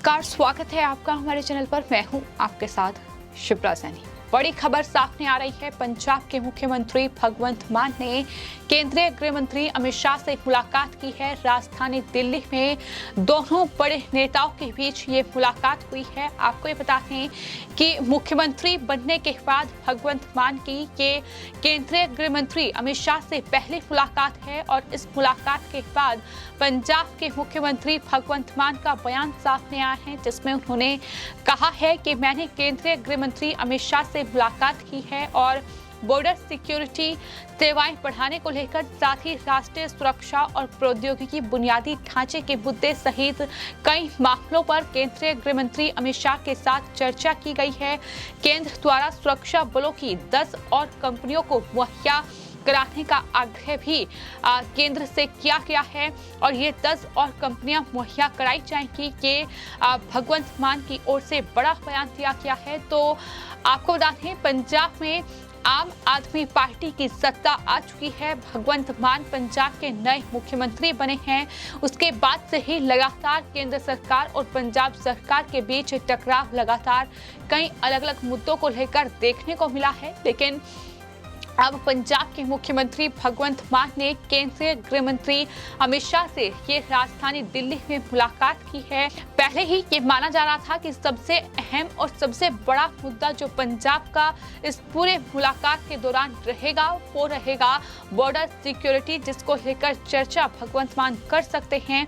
नमस्कार, स्वागत है आपका हमारे चैनल पर। मैं हूं आपके साथ शिप्रा सैनी। बड़ी खबर सामने आ रही है। पंजाब के मुख्यमंत्री भगवंत मान ने केंद्रीय गृह मंत्री अमित शाह से मुलाकात की है। राजधानी दिल्ली में दोनों बड़े नेताओं के बीच ये मुलाकात हुई है। आपको ये बता दें कि मुख्यमंत्री बनने के बाद भगवंत मान की ये केंद्रीय गृह मंत्री अमित शाह से पहली मुलाकात है और इस मुलाकात के बाद पंजाब के मुख्यमंत्री भगवंत मान का बयान सामने आया है, जिसमें उन्होंने कहा है कि मैंने केंद्रीय गृह मंत्री अमित शाह से मुलाकात की है और बॉर्डर सिक्योरिटी सेवाएं बढ़ाने को लेकर, साथ ही राष्ट्रीय सुरक्षा और प्रौद्योगिकी बुनियादी ढांचे के मुद्दे सहित कई मामलों पर केंद्रीय गृह मंत्री अमित शाह के साथ चर्चा की गई है। केंद्र द्वारा सुरक्षा बलों की 10 और कंपनियों को मुहैया कराने का आग्रह भी केंद्र से किया गया है और ये 10 और कंपनियां मुहैया कराई जाएंगी। ये भगवंत मान की ओर से बड़ा बयान दिया गया है। तो आपको बता दें, पंजाब में आम आदमी पार्टी की सत्ता आ चुकी है। भगवंत मान पंजाब के नए मुख्यमंत्री बने हैं। उसके बाद से ही लगातार केंद्र सरकार और पंजाब सरकार के बीच टकराव लगातार कई अलग अलग मुद्दों को लेकर देखने को मिला है। लेकिन अब पंजाब के मुख्यमंत्री भगवंत मान ने केंद्रीय गृह मंत्री अमित शाह से ये राजधानी दिल्ली में मुलाकात की है। पहले ही ये माना जा रहा था कि सबसे अहम और सबसे बड़ा मुद्दा जो पंजाब का इस पूरे मुलाकात के दौरान रहेगा वो रहेगा बॉर्डर सिक्योरिटी, जिसको लेकर चर्चा भगवंत मान कर सकते हैं।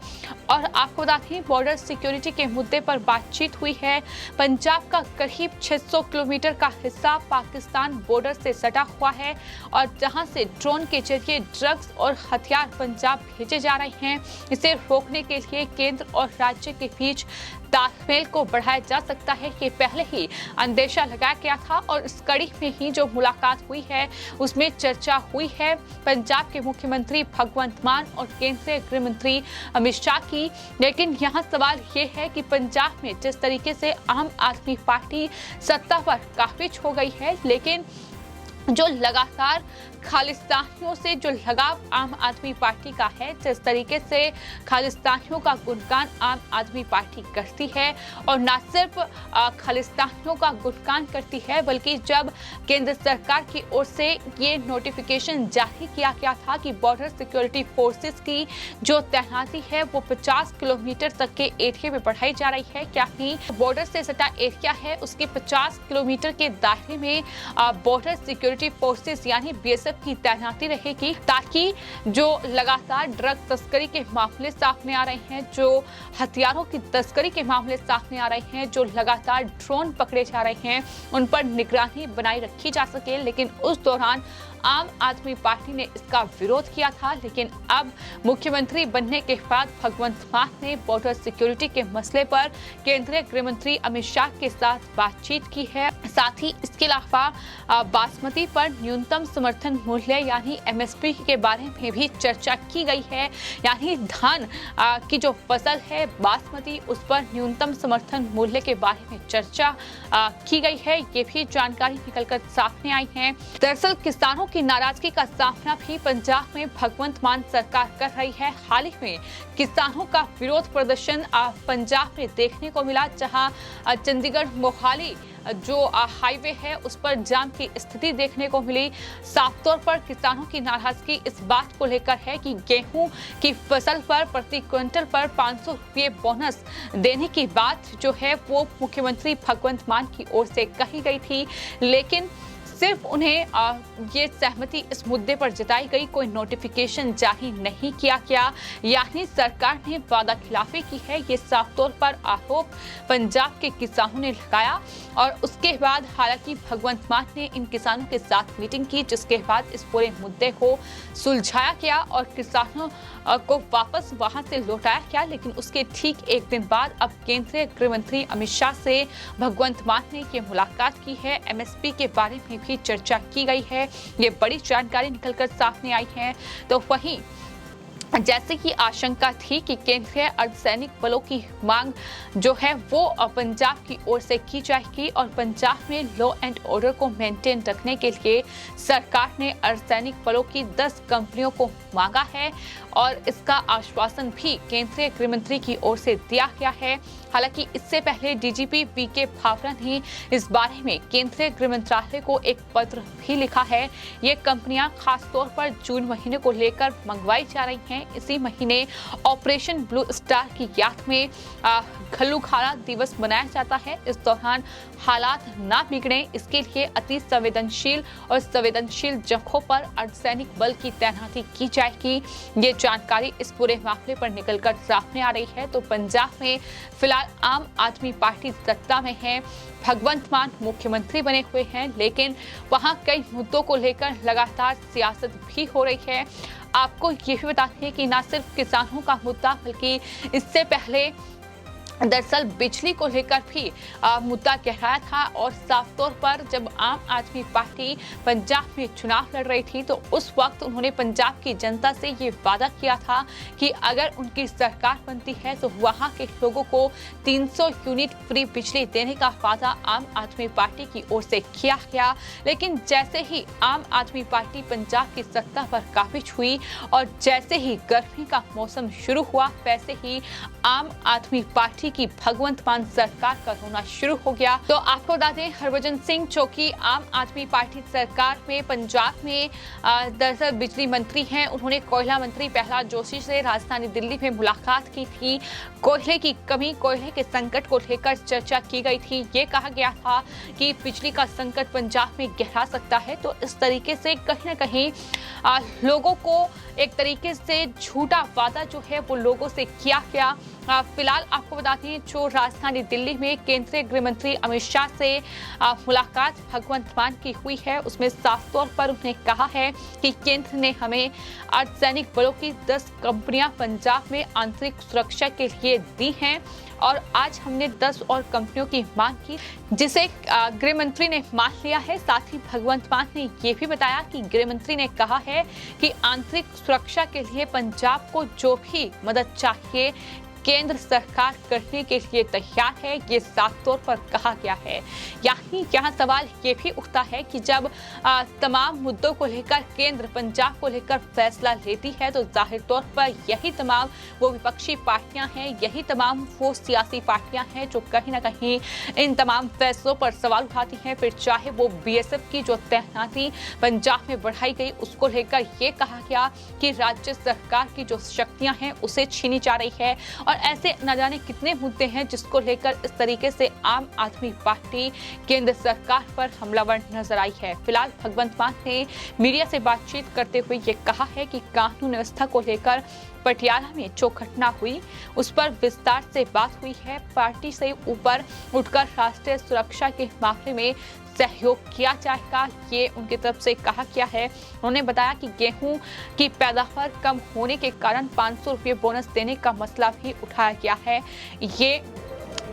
और आपको बता दें, बॉर्डर सिक्योरिटी के मुद्दे पर बातचीत हुई है। पंजाब का करीब 600 किलोमीटर का हिस्सा पाकिस्तान बॉर्डर से सटा हुआ है और जहां से ड्रोन के जरिए ड्रग्स और हथियार पंजाब भेजे जा रहे हैं। इसे रोकने के लिए केंद्र और राज्य के बीच तालमेल को बढ़ाया जा सकता है, ये पहले ही अंदेशा लगाया गया था और इस कड़ी में ही जो मुलाकात हुई है उसमें चर्चा हुई है पंजाब के मुख्यमंत्री भगवंत मान और केंद्रीय गृह मंत्री अमित शाह की। लेकिन यहाँ सवाल ये है कि पंजाब में जिस तरीके से आम आदमी पार्टी सत्ता पर काबिज हो गई है, लेकिन जो लगातार खालिस्तानियों से जो लगाव आम आदमी पार्टी का है, जिस तरीके से खालिस्तानियों का गुणगान आम आदमी पार्टी करती है और न सिर्फ खालिस्तानियों का गुणगान करती है, बल्कि जब केंद्र सरकार की ओर से ये नोटिफिकेशन जारी किया गया था कि बॉर्डर सिक्योरिटी फोर्सेस की जो तैनाती है वो 50 किलोमीटर तक के एरिया में बढ़ाई जा रही है। क्या ही बॉर्डर से सटा एरिया है उसके 50 किलोमीटर के दायरे में बॉर्डर सिक्योरिटी फोर्सेस यानी बीएसएफ की तैनाती रहेगी, ताकि जो लगातार ड्रग तस्करी के मामले सामने आ रहे हैं, जो हथियारों की तस्करी के मामले सामने आ रहे हैं, जो लगातार ड्रोन पकड़े जा रहे हैं, उन पर निगरानी बनाई रखी जा सके। लेकिन उस दौरान आम आदमी पार्टी ने इसका विरोध किया था। लेकिन अब मुख्यमंत्री बनने के बाद भगवंत मान ने बॉर्डर सिक्योरिटी के मसले पर केंद्रीय गृह मंत्री अमित शाह के साथ बातचीत की है। साथ ही इसके अलावा बासमती पर न्यूनतम समर्थन मूल्य यानी एमएसपी के बारे में भी चर्चा की गई है। यानी धान की जो फसल है बासमती, उस पर न्यूनतम समर्थन मूल्य के बारे में चर्चा की गई है। ये भी जानकारी निकलकर सामने आई है। दरअसल किसानों की नाराजगी का सामना भी पंजाब में भगवंत मान सरकार कर रही है। हाल ही में किसानों का विरोध प्रदर्शन पंजाब में देखने को मिला, जहां चंडीगढ़ मोहाली जो हाईवे है उस पर जाम की स्थिति देखने को मिली। साफ तौर पर किसानों की नाराजगी इस बात को लेकर है कि गेहूं की फसल पर प्रति क्विंटल पर 500 रुपये बोनस देने की बात जो है वो मुख्यमंत्री भगवंत मान की ओर से कही गई थी, लेकिन सिर्फ उन्हें ये सहमति इस मुद्दे पर जताई गई, कोई नोटिफिकेशन जारी नहीं किया गया। यानी सरकार ने वादा खिलाफी की है, ये साफ तौर पर आरोप पंजाब के किसानों ने लगाया। और उसके बाद हालांकि भगवंत मान ने इन किसानों के साथ मीटिंग की, जिसके बाद इस पूरे मुद्दे को सुलझाया गया और किसानों को वापस वहां से लौटाया गया। लेकिन उसके ठीक एक दिन बाद अब केंद्रीय गृह मंत्री अमित शाह से भगवंत मान ने ये मुलाकात की है। एमएसपी के बारे में भी चर्चा की गई है। ये बड़ी जानकारी निकलकर सामने आई है। तो वहीं जैसे कि आशंका थी कि केंद्रीय अर्धसैनिक बलों की मांग जो है वो पंजाब की ओर से की जाएगी और पंजाब में लॉ एंड ऑर्डर को मेंटेन रखने के लिए सरकार ने अर्धसैनिक बलों की 10 कंपनियों को मांगा है और इसका आश्वासन भी केंद्रीय गृह मंत्री की ओर से दिया गया है। हालांकि इससे पहले डीजीपी पीके भावरा ने इस बारे में केंद्रीय गृह मंत्रालय को एक पत्र भी लिखा है। ये कंपनियां खासतौर पर जून महीने को लेकर मंगवाई जा रही हैं। इसी महीने ऑपरेशन ब्लू स्टार की याद में घल्लूघारा दिवस मनाया जाता है। इस दौरान हालात ना बिगड़े इसके लिए अति संवेदनशील जगहों पर अर्धसैनिक बल की तैनाती की जाएगी। ये जानकारी इस पूरे मामले पर निकलकर सामने आ रही है। तो पंजाब में फिलहाल आम आदमी पार्टी सत्ता में है, भगवंत मान मुख्यमंत्री बने हुए हैं, लेकिन वहां कई मुद्दों को लेकर लगातार सियासत भी हो रही है। आपको ये भी बता दें कि न सिर्फ किसानों का मुद्दा बल्कि इससे पहले दरअसल बिजली को लेकर भी मुद्दा गहराया था और साफ तौर पर जब आम आदमी पार्टी पंजाब में चुनाव लड़ रही थी तो उस वक्त उन्होंने पंजाब की जनता से ये वादा किया था कि अगर उनकी सरकार बनती है तो वहां के लोगों को 300 यूनिट फ्री बिजली देने का वादा आम आदमी पार्टी की ओर से किया गया। लेकिन जैसे ही आम आदमी पार्टी पंजाब की सत्ता पर काबिज हुई और जैसे ही गर्मी का मौसम शुरू हुआ वैसे ही आम आदमी पार्टी की भगवंत मान सरकार का होना शुरू हो गया। तो आपको बता दें हरभजन सिंह जो कि आम आदमी पार्टी सरकार में पंजाब में दरअसल बिजली मंत्री हैं, उन्होंने कोयला मंत्री प्रहलाद जोशी से राजधानी दिल्ली में मुलाकात की थी। कोयले की कमी, कोयले के संकट को लेकर चर्चा की गई थी। ये कहा गया था कि बिजली का संकट पंजाब में गहरा सकता है। तो इस तरीके से कहीं ना कहीं लोगों को एक तरीके से झूठा वादा जो है वो लोगों से किया गया। फिलहाल आपको बता दें जो राजधानी दिल्ली में केंद्रीय गृह मंत्री अमित शाह से मुलाकात भगवंत मान की हुई है, उसमें साफ तौर पर उन्होंने कहा है कि केंद्र ने हमें अर्धसैनिक बलों की 10 कंपनियां पंजाब में आंतरिक सुरक्षा के लिए दी हैं और आज हमने 10 और कंपनियों की मांग की जिसे गृह मंत्री ने मान लिया है। साथ ही भगवंत मान ने ये भी बताया कि गृह मंत्री ने कहा है कि आंतरिक सुरक्षा के लिए पंजाब को जो भी मदद चाहिए केंद्र सरकार करने के लिए तैयार है, ये साफ तौर पर कहा गया है। यहाँ सवाल ये भी उठता है कि जब तमाम मुद्दों को लेकर केंद्र पंजाब को लेकर फैसला लेती है तो जाहिर तौर पर यही तमाम वो विपक्षी पार्टियां हैं, यही तमाम वो सियासी पार्टियां हैं जो कहीं ना कहीं इन तमाम फैसलों पर सवाल उठाती हैं। फिर चाहे वो बीएसएफ की जो तैनाती पंजाब में बढ़ाई गई उसको लेकर ये कहा गया कि राज्य सरकार की जो शक्तियां हैं उसे छीनी जा रही है और ऐसे न जाने कितने मुद्दे हैं जिसको लेकर इस तरीके से आम आदमी पार्टी केंद्र सरकार पर हमलावर नजर आई है। फिलहाल भगवंत मान ने मीडिया से बातचीत करते हुए ये कहा है कि कानून व्यवस्था को लेकर पटियाला में जो घटना हुई उस पर विस्तार से बात हुई है। पार्टी से ऊपर उठकर राष्ट्रीय सुरक्षा के मामले में सहयोग किया जाएगा, ये उनकी तरफ से कहा गया है। उन्होंने बताया कि गेहूं की पैदावार कम होने के कारण 500 रुपये बोनस देने का मसला भी उठाया गया है। ये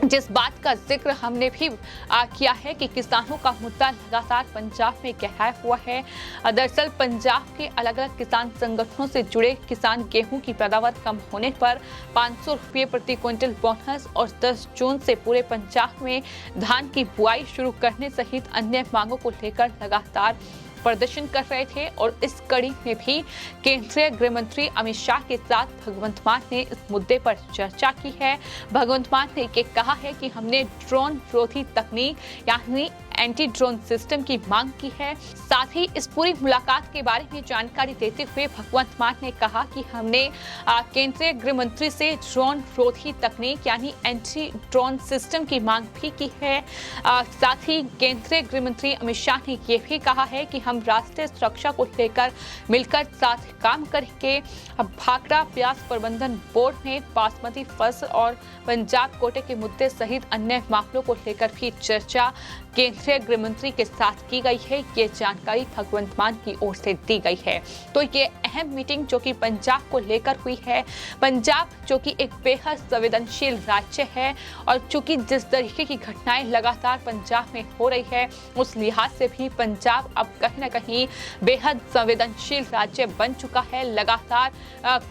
जिस बात का जिक्र हमने भी किया है कि किसानों का मुद्दा लगातार पंजाब में गहराया हुआ है। दरअसल पंजाब के अलग अलग किसान संगठनों से जुड़े किसान गेहूं की पैदावार कम होने पर 500 रुपये प्रति क्विंटल बोनस और 10 जून से पूरे पंजाब में धान की बुआई शुरू करने सहित अन्य मांगों को लेकर लगातार प्रदर्शन कर रहे थे और इस कड़ी में भी केंद्रीय गृह मंत्री अमित शाह के साथ भगवंत मान ने इस मुद्दे पर चर्चा की है। भगवंत मान ने ये कहा है कि हमने ड्रोन विरोधी तकनीक यानी एंटी ड्रोन सिस्टम की मांग की है। साथ ही इस पूरी मुलाकात के बारे में जानकारी देते हुए भगवंत मान ने कहा कि हमने केंद्रीय गृह मंत्री से ड्रोन विरोधी तकनीक यानी एंटी ड्रोन सिस्टम की मांग भी की है। साथ ही केंद्रीय गृह मंत्री अमित शाह ने ये भी कहा है कि हम राष्ट्रीय सुरक्षा को लेकर मिलकर साथ काम करेंगे। भाखड़ा प्याज प्रबंधन बोर्ड में बासमती फसल और पंजाब कोटे के मुद्दे सहित अन्य मामलों को लेकर भी चर्चा केंद्रीय केंद्रीय गृह मंत्री के साथ की गई है। ये जानकारी भगवंत मान की ओर से दी गई है। तो ये अहम मीटिंग जो कि पंजाब को लेकर हुई है, पंजाब जो कि एक बेहद संवेदनशील राज्य है और चूंकि जिस तरीके की घटनाएं लगातार पंजाब में हो रही है, उस लिहाज से भी पंजाब अब कहीं ना कहीं बेहद संवेदनशील राज्य बन चुका है। लगातार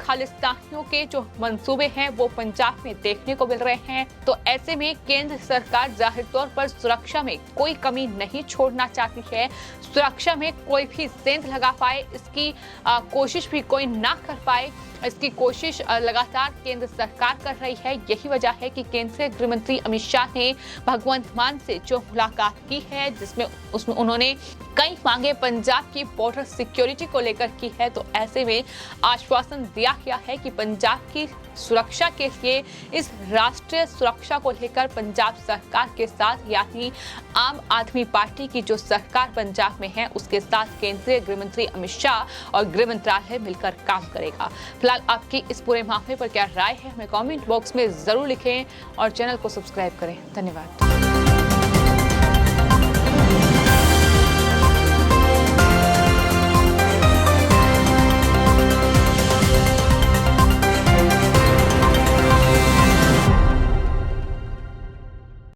खालिस्तानियों के जो मंसूबे हैं वो पंजाब में देखने को मिल रहे हैं। तो ऐसे में केंद्र सरकार जाहिर तौर पर सुरक्षा में कोई कमी नहीं छोड़ना चाहती है। सुरक्षा में कोई भी सेंध लगा पाए, इसकी कोशिश भी कोई ना कर पाए, इसकी कोशिश लगातार केंद्र सरकार कर रही है। यही वजह है कि केंद्रीय गृह मंत्री अमित शाह ने भगवंत मान से जो मुलाकात की है, जिसमें उसमें उन्होंने कई मांगे पंजाब की बॉर्डर सिक्योरिटी को लेकर की है। तो ऐसे में आश्वासन दिया गया है कि पंजाब की सुरक्षा के लिए, इस राष्ट्रीय सुरक्षा को लेकर पंजाब सरकार के साथ, यानी आम आदमी पार्टी की जो सरकार पंजाब में है, उसके साथ केंद्रीय गृह मंत्री अमित शाह और गृह मंत्रालय मिलकर काम करेगा। फिलहाल आपकी इस पूरे मामले पर क्या राय है, हमें कमेंट बॉक्स में जरूर लिखें और चैनल को सब्सक्राइब करें। धन्यवाद।